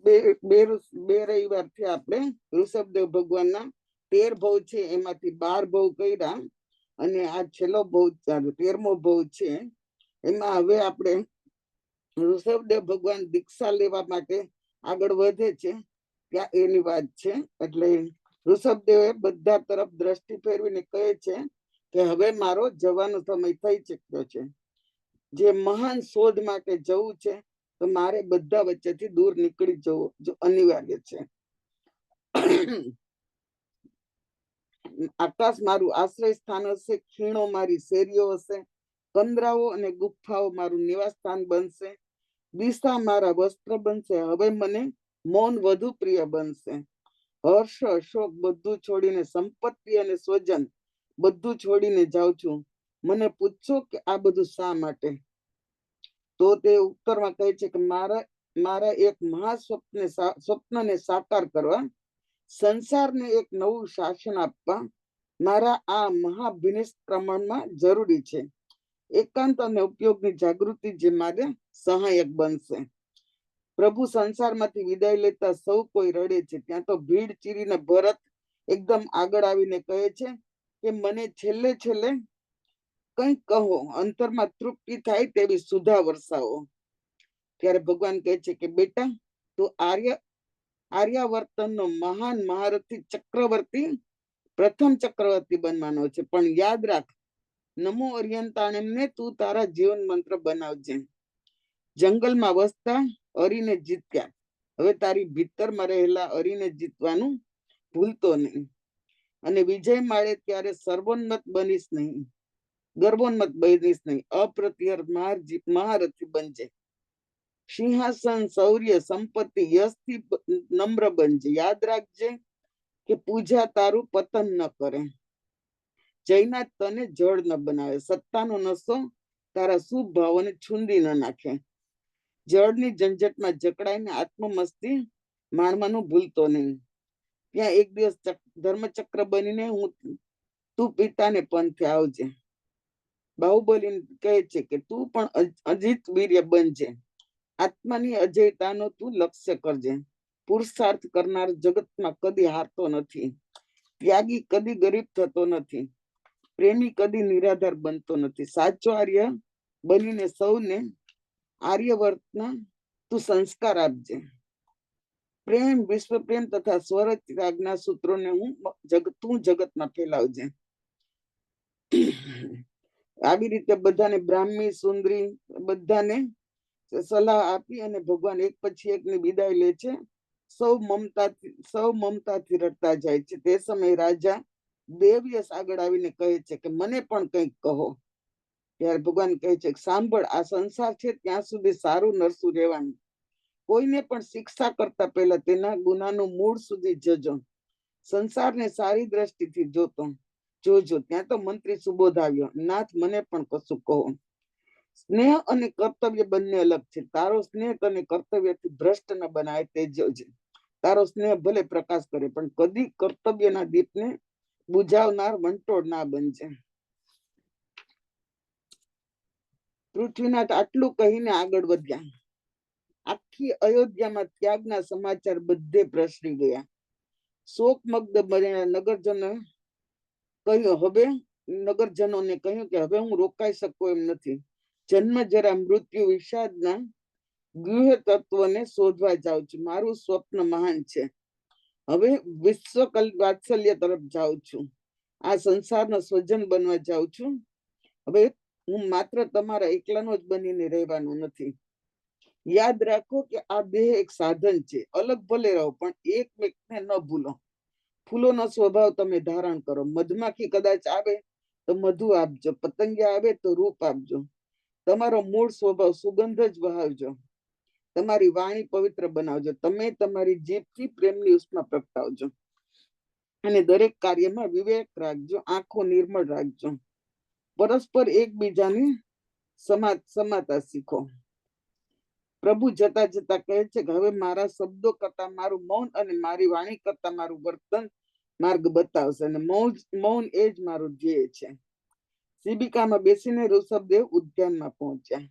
બે બે બે રવિવાર થી આપણે ઋષભદેવ ભગવાનના 13 ભવ છે એમાંથી 12 ભવ કર્યા અને આ છેલ્લો ભવ 13મો ભવ છે. એમાં હવે આપણે ઋષભદેવ ભગવાન દીક્ષા લેવા માટે આગળ વધે છે ત્યાં એની વાત છે. એટલે ઋષભદેવે બધા તરફ દ્રષ્ટિ ફેરવીને કહે છે કે હવે મારો જવાનો સમય થઈ ચૂક્યો છે. જે મહાન શોધ માટે જવું છે તો મારે બધા વચ્ચેથી દૂર નીકળી જવું જો અનિવાર્ય છે. આકાશ મારું આશ્રય સ્થાન હશે, ખીણો મારી શેરીઓ હશે, કંદરાઓ અને ગુફાઓ મારું નિવાસ સ્થાન બનશે, દિશા મારા વસ્ત્ર બનશે. હવે મને મૌન વધુ પ્રિય બનશે. હર્ષ શોક બધું છોડીને, સંપત્તિ અને સ્વજન બધું છોડીને જાઉં છું. મને પૂછો કે આ બધું શા માટે? તો તે ઉત્તરમાં કહે છે કે મારા એક સ્વપ્નને સાકાર કરવા, સંસારને એક નવું શાસન આપવા મારા આ મહાભિનિષ્ક્રમણમાં જરૂરી છે. એકાંત અને ઉપયોગની જાગૃતિ જે મારે સહાયક બનશે. પ્રભુ સંસારમાંથી વિદાય લેતા સૌ કોઈ રડે છે. ત્યાં તો ભીડ ચીરીને ભરત એકદમ આગળ આવીને કહે છે કે મને છેલ્લે છેલ્લે કંઈક કહો, અંતરમાં તૃપ્તિ થાય તેવી સુધા વરસાવો. ત્યારે ભગવાન કહે છે કે બેટા, તું આર્યાવર્તનનો મહાન મહારથી ચક્રવર્તી, પ્રથમ ચક્રવર્તી બનવાનો છે. પણ યાદ રાખ, નમો અર્યંતાણને તું તારા જીવન મંત્ર બનાવજે. જંગલમાં વસતા અરીને જીત્યા, હવે તારી ભીતરમાં રહેલા અરીને જીતવાનું ભૂલતો નહીં. અને વિજય માળે ત્યારે સર્વોન્મત બનીશ નહીં, ગર્વોન્મત બનીશ નહીં, અપ્રતિહત મહારથી બનજે. સિંહાસન, શૌર્ય, સંપત્તિ, યશથી નમ્ર બનજે. યાદ રાખજે કે પૂજા તારું પતન ન કરે, જૈના તને જળ ન બનાવે, સત્તાનો નશો તારા શુભ ભાવોને છૂંદી ન નાખે. જળની ઝંઝટમાં જકડાઈને આત્મમસ્તી માણવાનું ભૂલતો નહીં. ત્યાં એક દિવસ ધર્મચક્ર બનીને તું પિતાને પંથે આવજે. બાહુબલી કહે છે કે તું પણ અજીત વીર્ય બનજે. આત્માની અજયતાનો તું લક્ષ્ય કરજે. પુરુષાર્થ કરનાર જગતમાં કદી હારતો નથી. ત્યાગી કદી ગરીબ થતો નથી. પ્રેમી કદી નિરાધાર બનતો નથી. સાચો આર્ય બનીને સૌને આર્યવર્તના તું સંસ્કાર આપજે. પ્રેમ, વિશ્વ પ્રેમ તથા સ્વરાજના સૂત્રોને તું જગતમાં ફેલાવજે. આવી રીતે બધાને બ્રાહ્મી, સુંદરી બધાને સલાહ આપી અને ભગવાન એક પછી એકની વિદાય લે છે. સૌ મમતાથી રડતા જાય છે. તે સમયે રાજા દેવયસ આગળ આવીને કહે છે કે મને પણ કંઈક કહો. ત્યારે ભગવાન કહે છે કે સાંભળ, આ સંસાર છે ત્યાં સુધી સારું નરસું રહેવાનું. કોઈને પણ શિક્ષા કરતા પહેલા તેના ગુનાનું મૂળ સુધી જજો. સંસારને સારી દ્રષ્ટિથી જોજો. ત્યાં તો મંત્રી સુબોધ આવ્યો. નાથ, મને પણ કશું કહો. સ્નેહ અને કર્તવ્ય બંને અલગ છે. તારો સ્નેહ તને કર્તવ્યથી ભ્રષ્ટ ન બનાવે તે જોજે. તારો સ્નેહ ભલે પ્રકાશ કરે પણ કદી કર્તવ્યના દીપને બુઝાવનાર વંટોળ ના બનજે. પૃથ્વીનાથ આટલું કહીને આગળ વધ્યા. આખી અયોધ્યામાં ત્યાગના સમાચાર બધે પ્રસરી ગયા. શોકમગ્ન બનેલા નગરજનોને કહ્યું કે હવે હું રોકાઈ શકું એમ નથી. જન્મ જરા મૃત્યુ વિષાદના ગૃહ તત્વને શોધવા જાઉં છું. મારું સ્વપ્ન મહાન છે. હવે વિશ્વ વાત્સલ્ય તરફ જાઉં છું. આ સંસારનો સ્વજન બનવા જાઉં છું. હવે હું માત્ર તમારા એકલાનો જ બનીને રહેવાનું નથી. યાદ રાખો કે આ દેહ એક સાધન છે. અલગ ભલે રહો પણ એકમેકને ન ભૂલો. ફૂલોનો સ્વભાવ તમે ધારણ કરો. મધમાખી કદાચ આવે તો મધુ આપજો, પતંગિયા આવે તો રૂપ આપજો. તમારો મૂળ સ્વભાવ સુગંધ જ વહાવજો. તમારી વાણી પવિત્ર બનાવજો. તમે તમારી જીભથી પ્રેમની ઉષ્મા પ્રગટાવજો. અને દરેક કાર્યમાં વિવેક રાખજો. આંખો નિર્મળ રાખજો. પરસ્પર એકબીજાને સમાતા શીખો. પ્રભુ જતા જતા કહે છે કે હવે મારા શબ્દો કરતા મારું મૌન અને મારી વાણી કરતા મારું વર્તન માર્ગ બતાવશે. અને મૌન એ જ મારું ધ્યેય છે. શિબિકામાં બેસીને ઋષભદેવ ઉદ્યાનમાં પહોંચ્યા.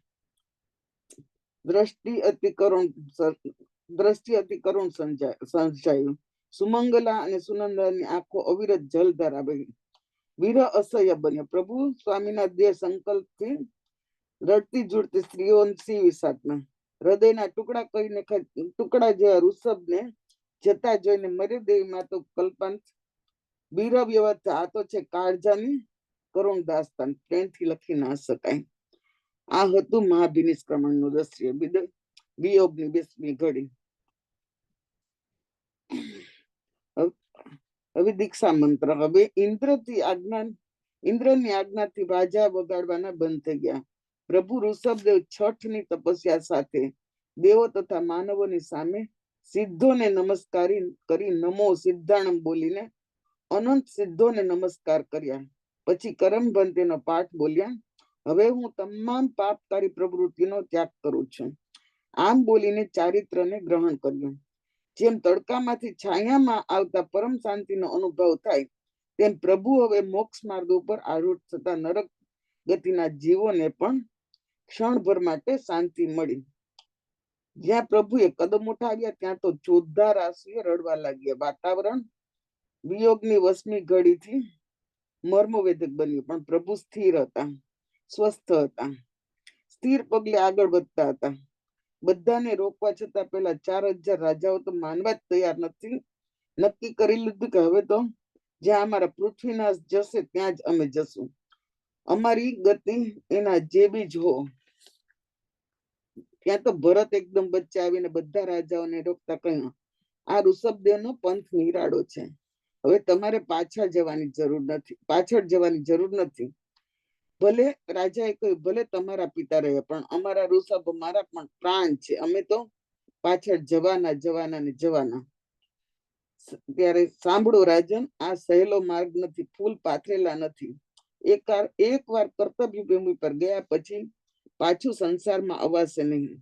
દ્રષ્ટિ અતિ કરુણ દ્રષ્ટિ અતિ કરુણ સંજાયું. સુમંગલા અને સુનંદાની આંખો અવિરત જલધાર આવી. વિરહ અસહ્ય બન્યો. પ્રભુ સ્વામીના દેહ સંકલ્પથી રડતી જુડતી સ્ત્રીઓ સિંહ વિષાદમાં હૃદયના ટુકડા કરીને ટુકડા જેવા ઋષભને જતા જોઈને મરી દેવીમાં તો કલ્પાંત બીરવ વ્યવસ્થા. આ તો છે કાળજાની કરુણ દાસ્તાન, પ્રેમથી લખી ના શકાય. આ હતું મહાભિનિષ્ક્રમણનું દ્રશ્ય, વિયોગની 20મી ઘડી. હવે દીક્ષા મંત્ર. હવે ઇન્દ્રની આજ્ઞાથી બાજા વગાડવાના બંધ થઈ ગયા. પ્રભુ ઋષભદેવ છઠની તપસ્યા સાથે દેવો તથા માનવોની સામે સિદ્ધોને નમસ્કારી કરી નમો સિદ્ધાણમ બોલીને અનંત સિદ્ધોને નમસ્કાર કર્યા. પછી કરમબંધીનો પાઠ બોલ્યા. હવે હું તમામ પાપકારી પ્રવૃત્તિનો ત્યાગ કરું છું. આમ બોલીને ચારિત્રને ગ્રહણ કર્યું. જેમ તડકામાંથી છાયામાં આવતા પરમ શાંતિનો અનુભવ થાય તેમ પ્રભુ હવે મોક્ષ માર્ગ ઉપર આરૂઢ થતા નરક ગતિના જીવોને પણ ક્ષણભર માટે શાંતિ મળી. જ્યાં પ્રભુએ કદમ ઉઠાવ્યા ત્યાં તો જોરદાર આંસુએ રડવા લાગ્યા. વાતાવરણ વિયોગની 20મી ઘડીથી મર્મવેદક બન્યું. પણ પ્રભુ સ્થિર હતા, સ્વસ્થ હતા, સ્થિર પગલે આગળ વધતા હતા. બધાને રોકવા છતાં પેલા 4000 રાજાઓ તો માનવા જ તૈયાર નથી. નક્કી કરી લીધું કે હવે તો જ્યાં અમારા પૃથ્વીનાશ જશે ત્યાં જ અમે જશું. અમારી ગતિ એના જેવી જ હો. ત્યાં તો ભરત એકદમ વચ્ચે આવીને બધા રાજાઓને રોકતા કહ્યું, આ ઋષભદેવનો પંથ નિરાળો છે. હવે તમારે પાછળ જવાની જરૂર નથી. ભલે રાજાએ કહ્યું, ભલે તમારા પિતા રહ્યા પણ અમારા ઋષભ મારા પણ પ્રાણ છે. અમે તો પાછળ જવાના. ત્યારે સાંભળો રાજન, આ સહેલો માર્ગ નથી, ફૂલ પાથરેલા નથી. એકવાર કર્તવ્ય ભૂમિ પર ગયા પછી પાછું સંસારમાં અવાશે નહીં.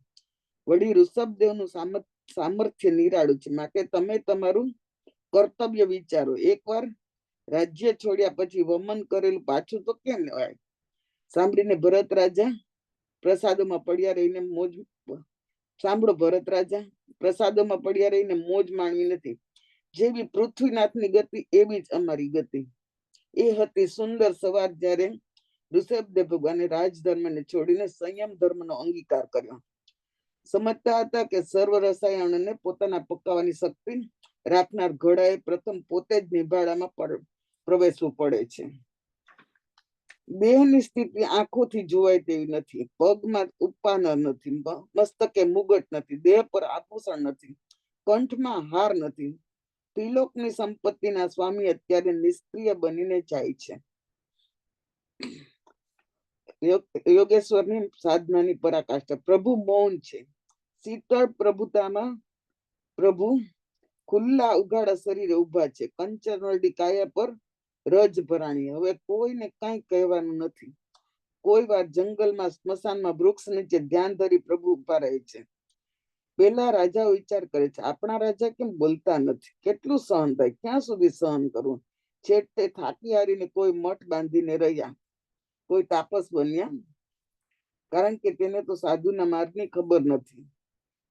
વળી ઋષભદેવનું સામર્થ્ય નિરાળું છે, માટે તમે તમારું કર્તવ્ય વિચારો. એકવાર રાજ્ય છોડ્યા પછી વમન કરેલું પાછું તો કેમ લેવાય? સાંભળીને ભરત રાજા પ્રસાદોમાં પડ્યા રહીને મોજ માણવી નથી. જેવી પૃથ્વીનાથની ગતિ એવી જ અમારી ગતિ. એ હતી સુંદર સવાર જ્યારે ઋષભદેવ ભગવાને રાજધર્મને છોડીને સંયમ ધર્મનો અંગીકાર કર્યો. સમજતા હતા કે સર્વ રસાયણને પોતાના પકાવવાની શક્તિ રાખનાર ઘોડાએ પ્રથમ પોતે જ નિભાડામાં પ્રવેશવું પડે છે. દેહની સ્થિતિ આંખોથી જોવાય તેવી નથી. પગમાં ઉપાનર નથી, મસ્તકે મુગટ નથી, દેહ પર આભૂષણ નથી, કંઠમાં હાર નથી. ત્રિલોકની સંપત્તિના સ્વામી અત્યારે નિષ્ક્રિય બનીને જાય છે. યોગેશ્વરની સાધનાની પરાકાષ્ઠા. પ્રભુ મૌન છે. શીતળ પ્રભુતામાં પ્રભુ ખુલ્લા ઉઘાડા શરીરે ઉભા છે. કંચનવર્ણી કાયા પર રજ ભરાણી. હવે કોઈને કઈ કહેવાનું નથી. કોઈ વાર જંગલમાં, સ્મશાનમાં, વૃક્ષ નીચે ધ્યાન ધરી પ્રભુ ઉભા રહે છે. પેલા રાજાઓ વિચાર કરે છે, આપણા રાજા કેમ બોલતા નથી? કેટલું સહન થાય? ક્યાં સુધી સહન કરવું? છેવટે થાકી હારીને કોઈ મઠ બાંધીને રહ્યા, કોઈ તાપસ બન્યા, કારણ કે તેને તો સાધુના માર્ગની ખબર નથી.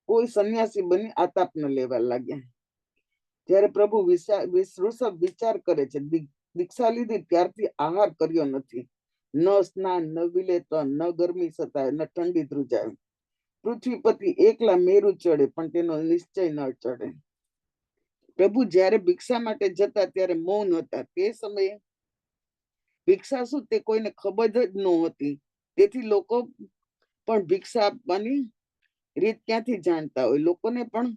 કોઈ સંન્યાસી બની આતાપ ન લેવા લાગ્યા. જ્યારે પ્રભુ ઋષભ વિચાર કરે છે, દીક્ષા લીધી ત્યારથી આહાર કર્યો નથી, ન સ્નાન, ન વિલેપન, ન ગરમી સતાય, ન ઠંડી ધ્રુજાય. પૃથ્વીપતિ એકલા મેરુ ચડે પણ તેનો નિશ્ચય ન ચડે. પ્રભુ જ્યારે ભિક્ષા માટે જતા ત્યારે મૌન હતા. તે સમયે ભિક્ષા શું તે કોઈને ખબર જ નહોતી. તેથી લોકો પણ ભિક્ષા આપવાની રીત ક્યાંથી જાણતા હોય? લોકોને પણ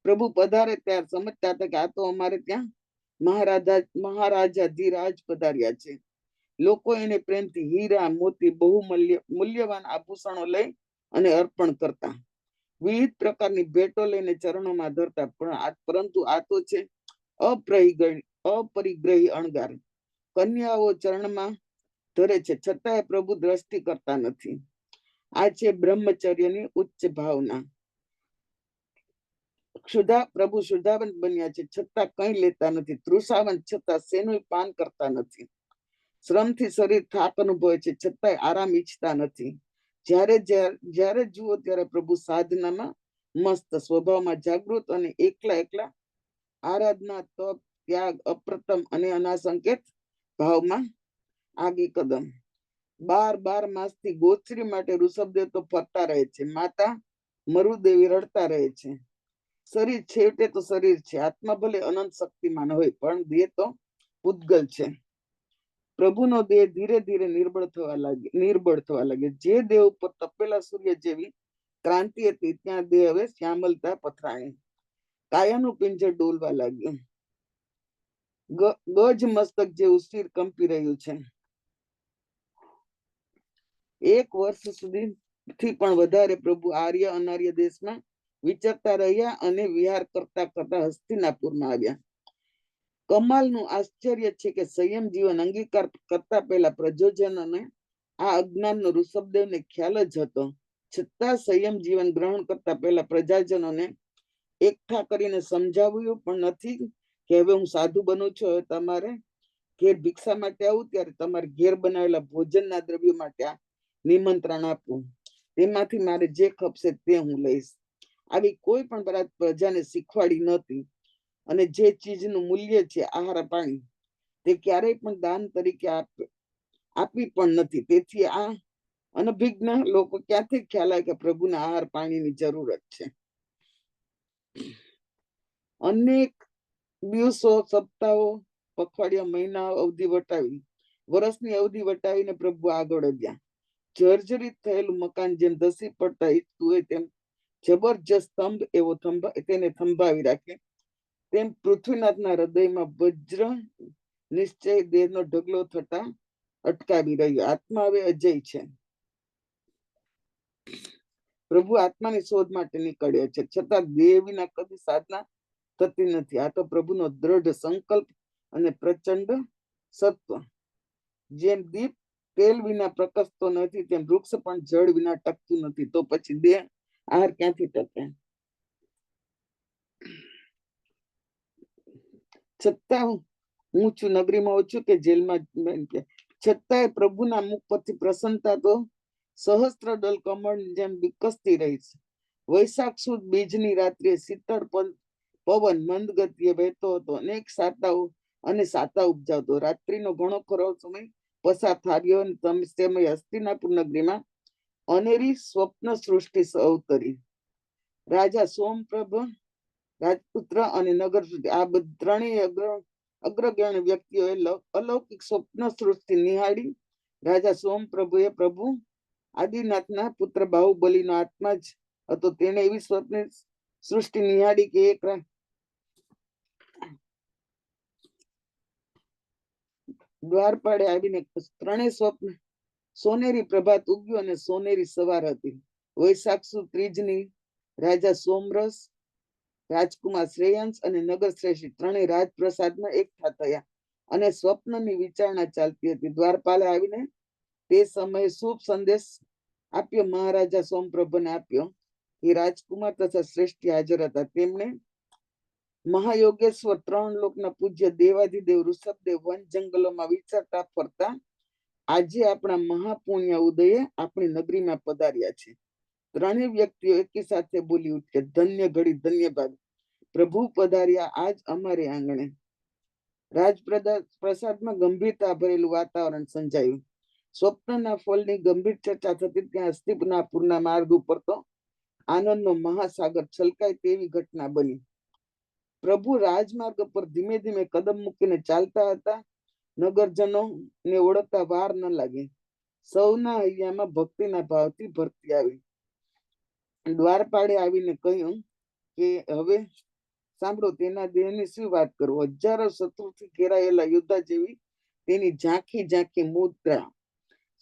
પ્રભુ પધારે ત્યારે સમજતા હતા કે આ તો અમારે ત્યાં મહારાજા ધીરાજ પધાર્યા છે. લોકો એને પ્રેમથી હીરા, મોતી, બહુ મૂલ્યવાન આભૂષણો લઈ અને અર્પણ કરતા. વિવિધ પ્રકારની ભેટો લઈને ચરણોમાં ધરતા. પરંતુ આ તો છે અપરિગ્રહી અણગાર. કન્યાઓ ચરણમાં ધરે છે, છતાંય પ્રભુ દ્રષ્ટિ કરતા નથી. આ છે બ્રહ્મચર્યની ઉચ્ચ ભાવના. પ્રભુ શુદ્ધાવંત બન્યા છે, છતાં કઈ લેતા નથી. તૃષાવંત, છતાં શેનું પાન કરતા નથી. શ્રમથી શરીર થાક અનુભવે છે, છતાંય આરામ ઈચ્છતા નથી. જ્યારે જુઓ ત્યારે પ્રભુ સાધનામાં મસ્ત, સ્વભાવમાં જાગૃત અને એકલા એકલા આરાધના, તપ, ત્યાગ, અપ્રતમ અને અનાસંકેત ભાવમાં આગે કદમ. 12 માસથી ગોચરી માટે ઋષભદેવ તો ફરતા રહે છે, માતા મરુદેવી રડતા રહે છે. શરીર છેવટે તો શરીર છે, આત્મા ભલે અનંત શક્તિમાન હોય પણ દેહ તો પૂતગલ છે. પ્રભુનો દેહ ધીરે ધીરે નિર્બળ થવા લાગે. જે દેહ ઉપર તપેલા સૂર્ય જેવી ક્રાંતિ હતી, ત્યાં દેહ હવે શ્યામલતા પથરાણી. કાયાનું પિંજર ડોલવા લાગ્યું. ગજ મસ્તક જેવું શિર કંપી રહ્યું છે. 1 વર્ષ સુધી થી પણ વધારે પ્રભુ આર્ય અનાર્ય દેશમાં વિચરતા રહ્યા અને વિહાર કરતા કરતા હસ્તિનાપુરમાં આવ્યા. કમાલનું આશ્ચર્ય છે કે સંયમ જીવન અંગીકાર કરતા પહેલા પ્રજોજનોને આ અજ્ઞાનનો ઋષભદેવને ખ્યાલ જ હતો. છતાં સંયમ જીવન ગ્રહણ કરતા પહેલા પ્રજાજનોને એકઠા કરીને સમજાવ્યું પણ નથી કે હવે હું સાધુ બનું છું, હવે તમારે ઘેર ભિક્ષા માટે આવું ત્યારે તમારે ઘેર બનાવેલા ભોજનના દ્રવ્યો માટે આ નિમંત્રણ આપવું, તેમાંથી મારે જે ખપશે તે હું લઈશ. આવી કોઈ પણ વાત પ્રજાને શીખવાડી નહોતી. અને જે ચીજનું મૂલ્ય છે આહાર પાણી, તે ક્યારેય પણ દાન તરીકે આપી પણ નથી. તેથી આ અનભિજ્ઞ લોકો ક્યાંથી ખ્યાલ આવે કે પ્રભુને આહાર પાણીની જરૂરત છે. અનેક દિવસો, સપ્તાહો, પખવાડિયા, મહિના અવધિ વટાવી, વર્ષની અવધિ વટાવીને પ્રભુ આગળ વધ્યા. જર્જરિત થયેલું મકાન જેમ ધસી પડતા ઈચ્છતું હોય તેમ જબરજસ્ત સ્તંભ એવો તેને થંભાવી રાખે, તેમ પૃથ્વીનાથના હૃદયમાં વજ્ર નિશ્ચય દેહનો ઢગલો થતા અટકાવી રહ્યો. આત્મા હવે અજય છે. પ્રભુ આત્માની શોધ માટે નીકળ્યા છે, છતાં દેહ વિના કદી સાધના થતી નથી. આ તો પ્રભુનો દ્રઢ સંકલ્પ અને પ્રચંડ સત્વ. જેમ દીપ તેલ વિના પ્રકાશતો નથી, તેમ વૃક્ષ પણ જળ વિના ટકતું નથી. તો પછી દેહ આહાર ક્યાંથી ટકે? છતાં હું છું નગરીમાં ઓછું કે જેલમાં, છતાંય પ્રભુના મુખ પરથી પ્રસન્નતા તો સહસ્ત્ર દલ કમળ જેમ વિકસતી રહી છે. વૈશાખ સુદ બીજની રાત્રિએ શીતળ પવન મંદ ગતિએ વહેતો હતો. અનેક સાતા ઉપજાવતો. રાત્રિનો ઘણો ખરો સમય પસાર થયો અને સમય હસ્તિનાપુર નગરીમાં અનેરી સ્વપ્ન સૃષ્ટિ અવતરી. રાજા સોમપ્રભ, રાજપુત્ર અને નગર આ ત્રણેય અગ્રગણ્ય વ્યક્તિઓએ અલૌકિક સ્વપ્ન સૃષ્ટિ નિહાળી. રાજા સોમપ્રભુએ પ્રભુ આદિનાથના પુત્ર બાહુબલીનો આત્મા જ હતો. તેને એવી સ્વપ્ન સૃષ્ટિ નિહાળી કે એક દ્વારપાળે આવીને ત્રણેય સ્વપ્ન સોનેરી પ્રભાત ઉગ્યું અને સોનેરી સવાર હતી. વૈશાખ સુદ ત્રીજની રાજા સોમરસ, રાજકુમાર શ્રેયંસ અને નગર શ્રેષ્ઠી ત્રણેય રાજપ્રસાદમાં એકઠા થયા અને સ્વપ્નની વિચારણા ચાલતી હતી. દ્વારપાલે આવીને તે સમયે શુભ સંદેશ આપ્યો. મહારાજા સોમપ્રભુને આપ્યો કે રાજકુમાર તથા શ્રેષ્ઠી હાજર હતા. તેમણે મહાયોગેશ્વર, 3 લોકના પૂજ્ય દેવાધિદેવ ઋષભદેવ વન જંગલોમાં વિચરતા ફરતા આજે આપણા મહાપુણ્ય ઉદયે આપણી નગરીમાં પધાર્યા છે. ત્રણેય વ્યક્તિઓ એકી સાથે બોલી ઉઠ્યા, ધન્ય ઘડી, ધન્યવાદ. પ્રભુ પધાર્યા આજ અમારે આંગણે. રાજપ્રસાદમાં ગંભીરતા ભરેલું વાતાવરણ સંજાયું. સ્વપ્નના ફળની ગંભીર ચર્ચા થતી ત્યાં હસ્તિનાપુરના માર્ગ ઉપર તો આનંદનો મહાસાગર છલકાય તેવી ઘટના બની. પ્રભુ રાજમાર્ગ પર ધીમે ધીમે કદમ મૂકીને ચાલતા હતા. નગરજનો ને ઓળખતા વાર ન લાગે. સૌના હૈયામાં ભક્તિના ભાવથી ભરતી આવી. દ્વારપાળે આવીને કહ્યું કે હવે સાંભળો, તેના દેહની શું વાત કરું. હજારો શત્રુથી ઘેરાયેલા યોદ્ધા જેવી તેની ઝાંખી ઝાંખી મુદ્રા.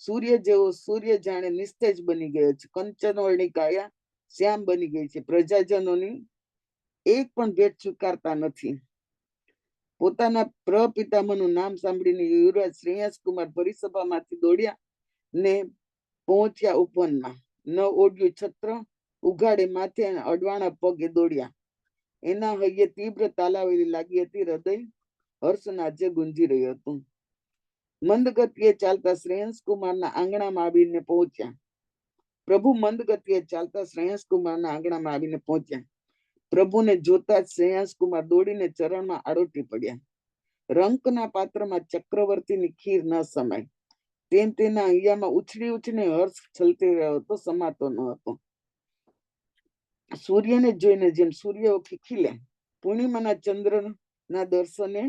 સૂર્ય જેવો સૂર્ય જાણે નિસ્તેજ બની ગયો છે. કંચનવર્ણી કાયા શ્યામ બની ગઈ છે. પ્રજાજનોની એક પણ ભેટ સ્વીકારતા નથી. પોતાના પ્રપિતામહનું નામ સાંભળીને યુવરાજ શ્રેયસ કુમાર પરિસભામાંથી દોડ્યા ને પહોંચ્યા ઉપવનમાં. ન ઓઢ્યું છત્ર, ઉઘાડે માથે અને અડવાણા પગે દોડ્યા. એના હૈયે તીવ્ર તાલાવેલી લાગી હતી. હૃદય હર્ષનાદે ગુંજી રહ્યું હતું. મંદ ગતિએ ચાલતા શ્રેયસ કુમારના આંગણામાં આવીને પહોંચ્યા. પ્રભુ મંદ ગતિએ ચાલતા શ્રેયાંસ કુમારના આંગણામાં આવીને પહોંચ્યા. પ્રભુને જોતા જ શ્રેયાંસ કુમાર દોડીને ચરણમાં આડોટી પડ્યા. રંકના પાત્રમાં ચક્રવર્તીની ખીર ન સમાય તેમ તેના હૈયામાં ઉછળી ઉછળીને હર્ષ છલતી રહ્યો હતો, સમાતો ન હતો. સૂર્યને જોઈને જેમ સૂર્ય ખીલે, પૂર્ણિમાના ચંદ્રના દર્શને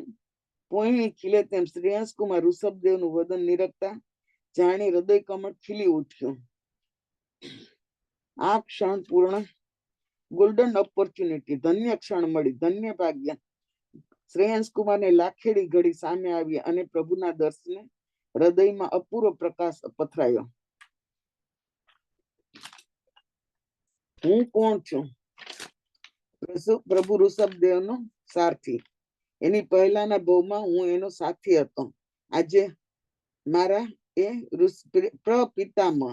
પોઈણી ખીલે, તેમ શ્રેયાંસ કુમાર ઋષભદેવનું વદન નિરખતા જાણી હૃદય કમળ ખીલી ઉઠ્યું. આ ક્ષણ પૂર્ણ, ગોલ્ડન ઓપોર્ચ્યુનિટી, ધન્ય ક્ષણ મળી, ધન્ય ભાગ્ય. શ્રેયાંસ કુમારને લાખેડી ઘડી સામે આવી અને પ્રભુના દર્શને હૃદયમાં અપૂર્વ પ્રકાશ પથરાયો. હું કોણ છું? પ્રભુ ઋષભદેવનો સારથી. એની પહેલાના ભવમાં હું એનો સાથી હતો. આજે મારા એ પ્રપિતામહ,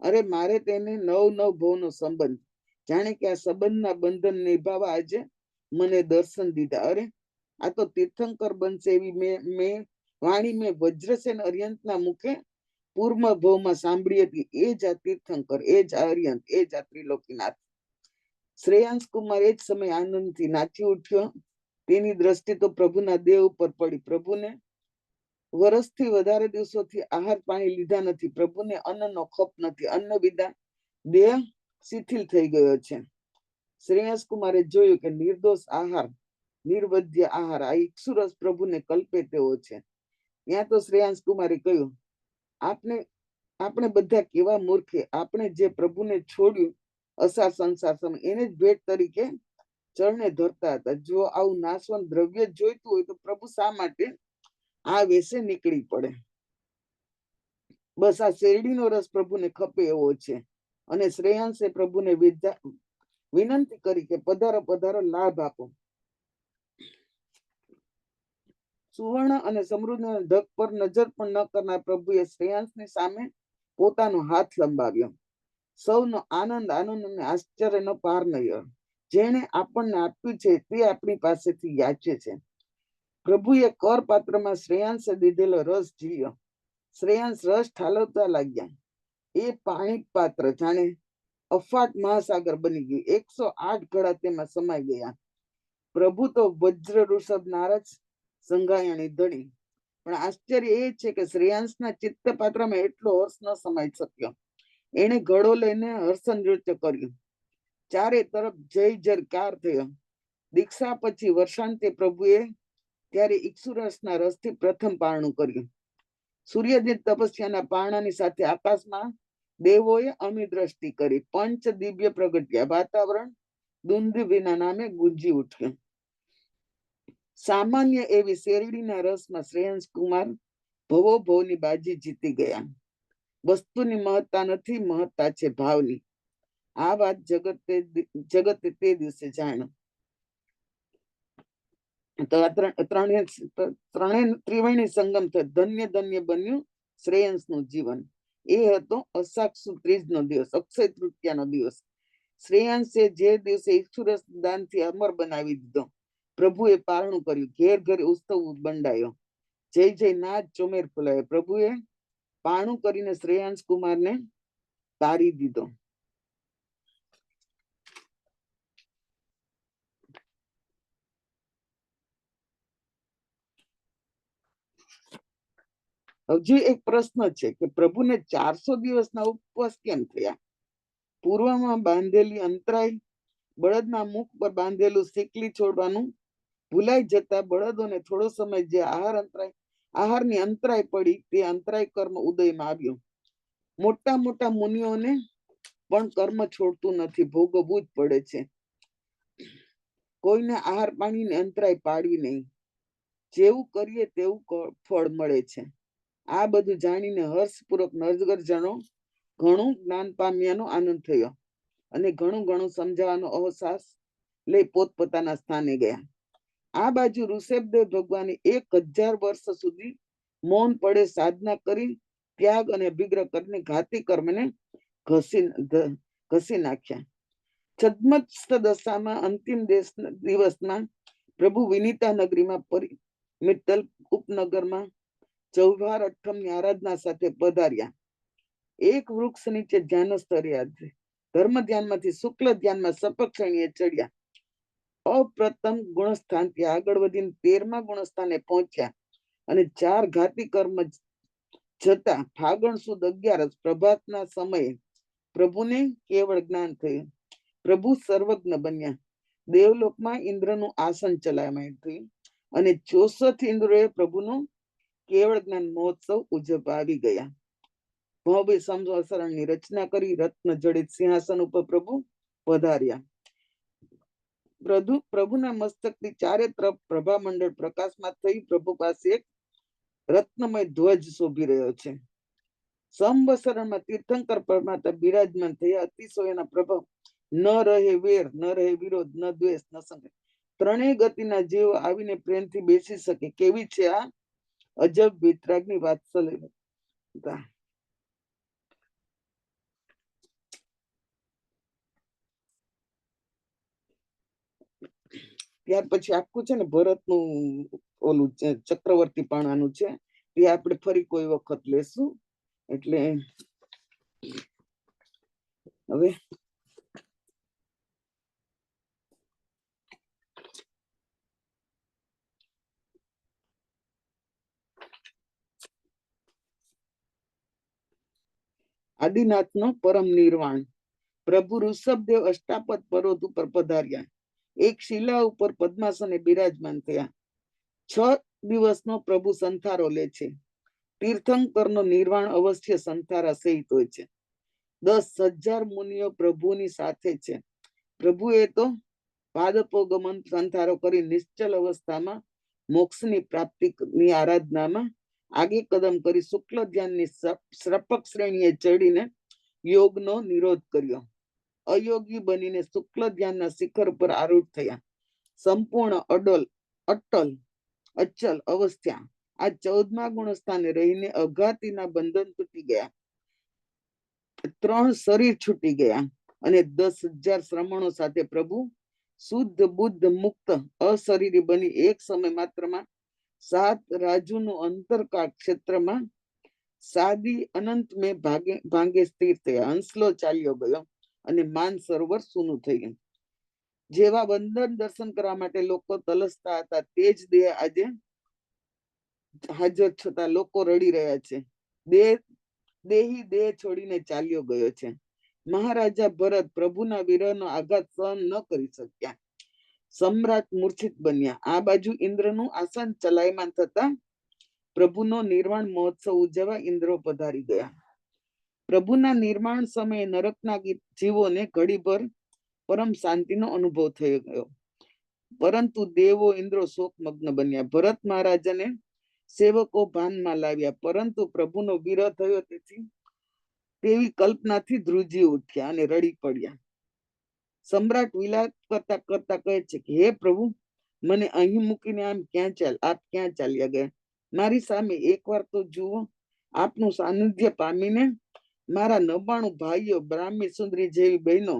અરે મારે તેને નવ ભવનો સંબંધ. જાણે કે આ સંબંધના બંધન નિભાવવા આજે મને દર્શન દીધા. અરે આ તો તીર્થંકર બનશે એવી મેં વાણી મેં વજ્રસેન અર્યંતના મુખે પૂર્વ ભવમાં સાંભળી હતી. એ જ આ તીર્થંકર, એ જ આ અર્યંત, એ જ આ ત્રિલોકીનાથ. શ્રેયાંસ કુમાર એ જ સમય આનંદથી નાચી ઉઠ્યો. તેની દ્રષ્ટિ તો પ્રભુના દેહ ઉપર પડી. પ્રભુને વર્ષથી વધારે દિવસોથી આહાર પાણી લીધા નથી. પ્રભુને અન્નનો ખપ નથી. અન્ન વિના દેહ શિથિલ થઈ ગયો છે. શ્રેયાંસ કુમારે જોયું કે નિર્દોષ આહાર, નિર્વધ્ય આહાર, આ ઇક્ષુરસ પ્રભુને કલ્પે તેવો છે. ત્યાં તો શ્રેયાંસ કુમારે કહ્યું, આપણે બધા કેવા મૂર્ખે, આપણે જે પ્રભુને છોડ્યું અસાર સંસાર સમય, એને જ ભેટ તરીકે ચરણે ધરતા હતા. જો આવું નાશવંત દ્રવ્ય જોઈતું હોય તો પ્રભુ શા માટે આ વેશે નીકળી પડે? બસ આ શેરડીનો રસ પ્રભુને ખપે એવો છે. અને શ્રેયાંશે પ્રભુને વિનંતી કરી કે પધારો પધારો, લાભ આપો. સુવર્ણ અને સમૃદ્ધિના ધક પર નજર પણ ન કરનાર પ્રભુએ શ્રેયાંસની સામે પોતાનો હાથ લંબાવ્યો. સૌનો આનંદ અને આશ્ચર્યનો પાર નયો. જેણે આપણને આપ્યું છે તે આપણી પાસેથી યાચે છે. પ્રભુએ કર પાત્રમાં શ્રેયાંશે દીધેલો રસ ઝીલ્યો. શ્રેયાંસ રસ ઠાલવતા લાગ્યા. એ પાણી પાત્ર જાણે અફાટ મહાસાગર બની ગયું. 108 ઘડા તેમાં સમાઈ ગયા. પ્રભુ તો વજ્ર ઋષભ નારજ સંઘાયણી ધણી. પણ આશ્ચર્ય એ છે કે શ્રેયાંસના ચિત્ત પાત્રમાં એટલો હર્ષ ન સમાઈ શક્યો. એને ઘડો લઈને હર્ષ નૃત્ય કર્યું. ચારે તરફ જય જયકાર થયો. દીક્ષા પછી વર્ષાંતે પ્રભુએ ત્યારે ઇક્ષુરસના રસથી પ્રથમ પારણું કર્યું. સૂર્યદેવ તપસ્યાના પારણાની સાથે આકાશમાં દેવોએ અમી દ્રષ્ટિ કરી. પંચ દિવ્ય પ્રગટ્યા. વાતાવરણ દુંદુભીના નામે ગુંજી ઉઠ્યું. સામાન્ય એવી શેરડીના રસમાં શ્રેયાંસ કુમાર ભવો ભવની બાજી જીતી ગયા. વસ્તુની મહત્તા નથી, મહત્તા છે ભાવની. આ વાત જગતે તે દિવસે જાણ્યો. તો ત્રિવેણી સંગમ થયો. ધન્ય ધન્ય બન્યું શ્રેયાંસનું જીવન. એ હતો અસાક્ષુ ત્રીજનો દિવસ, અક્ષય તૃતીયાનો દિવસ. શ્રેયાંશે જે દિવસે ઈક્ષુરસ દાનથી અમર બનાવી દીધો, પ્રભુએ પારણું કર્યું. ઘેર ઘેર ઉત્સવ બંડાયો. જય જય નાદ ચોમેર ફૂલાયો. પ્રભુએ પારણું કરીને શ્રેયાંસ કુમારને તારી દીધો. હજુ એક પ્રશ્ન છે કે પ્રભુને 400 દિવસના ઉપવાસ કેમ થયા? પૂર્વમાં બાંધેલી અંતરાય, બળદના મુખ પર બાંધેલું સિકલી છોડવાનું ભૂલાઈ જતા બળદોને થોડો સમય જે આહારની અંતરાય પડી, તે અંતરાય કર્મ ઉદયમાં આવ્યું. મોટા મોટા મુનિઓને પણ કર્મ છોડતું નથી, ભોગવવું જ પડે છે. કોઈને આહાર પાણીની અંતરાય પાડવી નહીં. જેવું કરીએ તેવું ફળ મળે છે. આ બધું જાણીને હર્ષપૂર્વક નગરજનો ઘણું જ્ઞાન પામ્યાનો આનંદ થયો અને ઘણું સમજાવવાનો અવકાશ લઈ પોતપોતાના સ્થાને ગયા. આ બાજુ ઋષભદેવ ભગવાને 1000 વર્ષ સુધી મૌન પડે સાધના કરી, ત્યાગ અને અભિગ્રહ કરીને ઘાતી કર્મને ઘસી નાખ્યા. છદ્મસ્ત દશામાં અંતિમ દિવસમાં પ્રભુ વિનીતા નગરીમાં મિત્તલ ઉપનગરમાં ચૌહાર અઠમની આરાધના સાથે પધાર્યા. એક વૃક્ષ નીચે ધ્યાનસ્થ રહ્યા. ધર્મ ધ્યાનમાંથી શુક્લ ધ્યાનમાં સપક્ષણીએ ચડ્યા. અપ્રથમ ગુણસ્થાનથી આગળ વધીને 13મા ગુણસ્થાને પહોંચ્યા અને 4 ઘાતી કર્મ જતા ફાગણ સુદ 11 પ્રભાતના સમયે પ્રભુને કેવળ જ્ઞાન થયું. પ્રભુ સર્વજ્ઞ બન્યા. દેવલોકમાં ઇન્દ્રનું આસન ચલાવાયું થયું અને 64 ઇન્દ્રોએ પ્રભુનો કેવળ જ્ઞાન મહોત્સવ ઉજવવા આવી ગયા. ભવ્ય સંવત્સરણની રચના કરી રત્ન જડિત સિંહાસન ઉપર પ્રભુ પધાર્યા. પ્રભુના મસ્તકથી ચારે તરફ પ્રભા મંડળ પ્રકાશમાં થઈ પ્રભુ પાસે એક રત્નમય ધ્વજ શોભી રહ્યો છે. સંવત્સરમાં તીર્થંકર પરમાત્મા બિરાજમાન થયા. અતિશયોના પ્રભાવ, ન રહે વેર, ન રહે વિરોધ, ન દ્વેષ, ન સંગ. ત્રણેય ગતિના જીવો આવીને પ્રેમથી બેસી શકે. કેવી છે આ અજબ વિતરાગની વાત્સલ્યતા. ત્યાર પછી આખું છે ને ભરતનું ઓલું ચક્રવર્તી પાણાનું છે, એ આપણે ફરી કોઈ વખત લેશું. એટલે હવે આદિનાથનો પરમ નિર્વાણ. પ્રભુ ઋષભદેવ અષ્ટાપદ પર્વત ઉપર પધાર્યા. એક શિલા ઉપર પદ્માસને બિરાજમાન થયા. 6 દિવસનો પ્રભુ સંથારો લે છે. તીર્થંકરનો નિર્વાણ અવશ્ય સંથારા સહિત હોય છે. 10,000 મુનિઓ પ્રભુની સાથે છે. પ્રભુએ તો પાદપોગમન સંથારો કરી નિશ્ચલ અવસ્થામાં મોક્ષની પ્રાપ્તિની આરાધનામાં આગે કદમ કરી શુક્લ ધ્યાનની શ્રપક શ્રેણીએ ચડીને યોગનો નિરોધ કર્યો. અયોગી બનીને શુક્લ ધ્યાનના શિખર પર આરૂઢ થયા. સંપૂર્ણ અચલ અવસ્થા આ 14મા ગુણસ્થાને રહીને અઘાતીના બંધન તૂટી ગયા. 3 શરીર છૂટી ગયા અને 10,000 શ્રમણો સાથે પ્રભુ શુદ્ધ બુદ્ધ મુક્ત અશરીરી બની એક સમય માત્રમાં 7 રાજુનું અંતરકાળ ક્ષેત્રમાં સાદી અનંત મેં ભાંગે સ્થિર થયા. હંસલો ચાલ્યો ગયો અને માન સરોવર સૂનું થઈ ગયું. જેવા વંદન દર્શન કરવા માટે લોકો તલસતા હતા, તે જ દેહ આજે હાજર છતાં લોકો રડી રહ્યા છે. દેહી દેહ છોડીને ચાલ્યો ગયો છે. મહારાજા ભરત પ્રભુના વિરહનો આઘાત સહન ન કરી શક્યા. સમ્રાટ મૂર્છિત બન્યા. આ બાજુ ઇન્દ્રનું આસન ચલાયમાન થતા પ્રભુનો નિર્વાણ મહોત્સવ ઉજવવા ઇન્દ્રો પધારી ગયા. પ્રભુના નિર્માણ સમયે નરકના જીવોને ઘડીભર પરમ શાંતિનો અનુભવ થઈ ગયો, પરંતુ દેવો ઇન્દ્રો શોકમગ્ન બન્યા. ભરત મહારાજાને સેવકો ભાનમાં લાવ્યા, પરંતુ પ્રભુનો વિરહ થયો તેવી કલ્પનાથી ધ્રુજી ઉઠ્યા અને રડી પડ્યા. સમ્રાટ વિલાપ કરતા કરતા કહે છે કે હે પ્રભુ, મને અહીં મૂકીને આપ ક્યાં ચાલ્યા ગયા? મારી સામે એકવાર તો જુઓ. આપનું સાનિધ્ય પામીને મારા 99 ભાઈઓ, બ્રાહ્મી સુંદરી જેવી બહેનો,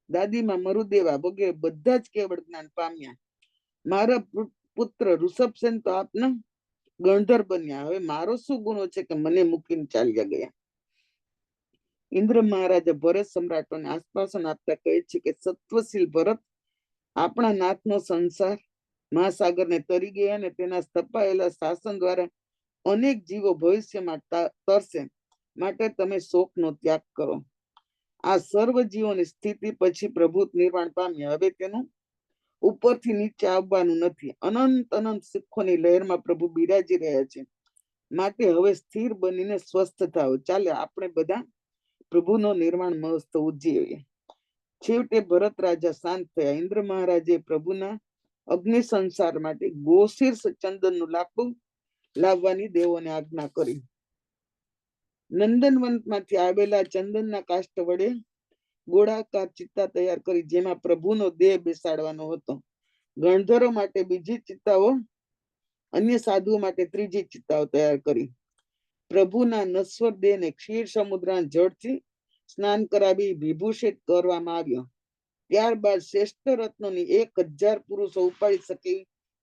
દાદીમાં મરુદેવા વગેરે બધા જ કેવળ જ્ઞાન પામ્યા. મારા પુત્ર ઋષભસેન તો આપના ગણધર બન્યા. હવે મારો શું ગુનો છે કે મને મૂકીને ચાલ્યા ગયા? ઇન્દ્ર મહારાજા ભરત સમ્રાટોને આશ્વાસન આપતા કહે છે કે સત્વશીલ ભરત, આપણા નાથનો સંસાર મહાસાગરને તરી ગયા અને તેના સ્થપાયેલા શાસન દ્વારા અનેક જીવો ભવિષ્યમાં તરશે, માટે તમે શોકનો ત્યાગ કરો. આ સર્વ જીવોની સ્થિતિ પછી પ્રભુ નિર્વાણ પામ્યા. હવે તેનું ઉપરથી નીચે આવવાનું નથી. અનંત સુખોની લહેરમાં પ્રભુ બિરાજી રહ્યા છે. માટે હવે સ્થિર બનીને સ્વસ્થ થાઓ. ચાલે આપણે બધા પ્રભુનો નિર્વાણ મહોત્સવ ઉજવીએ. છેવટે ભરત રાજા શાંત થયા. ઇન્દ્ર મહારાજે પ્રભુના અગ્નિ સંસાર માટે ગોશીર્ષ ચંદનનું લાકડું લાવવાની દેવોને આજ્ઞા કરી. નંદનવનમાંથી આવેલા ચંદનના કાષ્ઠ વડે ગોળાકાર ચિત્તા તૈયાર કરી, જેમાં પ્રભુનો દેહ બેસાડવાનો હતો. ગણધરો માટે બીજી ચિત્તાઓ, અન્ય સાધુઓ માટે ત્રીજી ચિત્તાઓ તૈયાર કરી. પ્રભુના નશ્વર દેહને ક્ષીર સમુદ્રના જળથી સ્નાન કરાવી વિભૂષિત કરવામાં આવ્યો. ત્યારબાદ શ્રેષ્ઠ રત્નોની 1,000 પુરુષો ઉપાડી શકે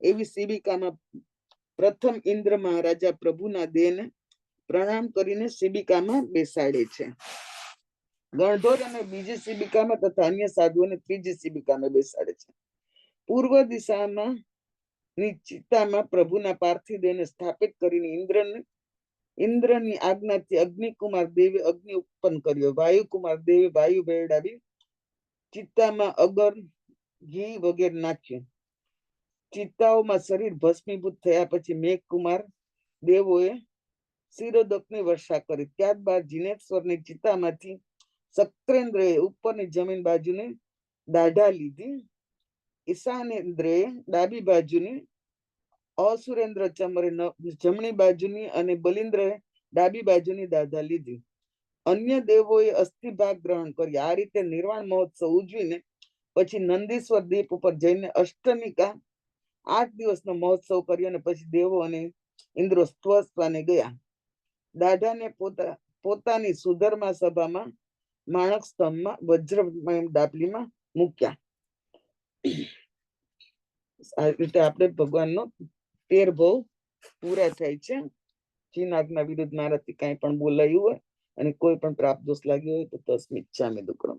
એવી શિબિકામાં પ્રથમ ઇન્દ્ર મહારાજા પ્રભુના દેહને પ્રણામ કરીને શિબિકામાં બેસાડે છે. ગણધોર અને બીજી શિબિકામાં તથા અન્ય સાધુઓને ત્રીજી શિબિકામાં બેસાડે છે. પૂર્વ દિશામાં ચિત્તામાં પ્રભુના પાર્થિવ દેહને સ્થાપિત કરીને ઇન્દ્રની આજ્ઞાથી અગ્નિકુમાર દેવે અગ્નિ ઉત્પન્ન કર્યો. વાયુકુમાર દેવે વાયુ બેડાવી ચિત્તામાં અગર, ઘી વગેરે નાખ્યું. ચિત્તાઓમાં શરીર ભસ્મીભૂત થયા પછી મેઘકુમાર દેવોએ શિરોદકની વર્ષા કરી. ત્યારબાદ જીનેશ્વરની ચિત્તામાંથી સક્રેન્દ્રએ ઉપરની જમીન બાજુની દાઢા લીધી. ઈશાનેન્દ્રએ ડાબી બાજુની, અસુરેન્દ્ર ચમરે જમણી બાજુની અને બલિન્દ્રએ ડાબી બાજુની દાઢા લીધી. અન્ય દેવોએ અસ્થિભાગ ગ્રહણ કરી. આ રીતે નિર્વાણ મહોત્સવ ઉજવીને પછી નંદીશ્વર દ્વીપ ઉપર જઈને અષ્ટમિકા 8 દિવસનો મહોત્સવ કર્યો અને પછી દેવો અને ઇન્દ્રો સ્વસ્થાને ગયા. દાઢાને પોતાની સુધર્મા સભામાં માણક સ્તંભમાં વજ્રમય ડાબલીમાં મૂક્યા. આ રીતે આપણે ભગવાનનો 13 ભવ પૂરા થાય છે. ચીન આજ્ઞા વિરુદ્ધ મારાથી કાંઈ પણ બોલાયું હોય અને કોઈ પણ પ્રાપ્ત દોષ લાગ્યો હોય તો તસ્મિચ્છામિ દુક્કડમ.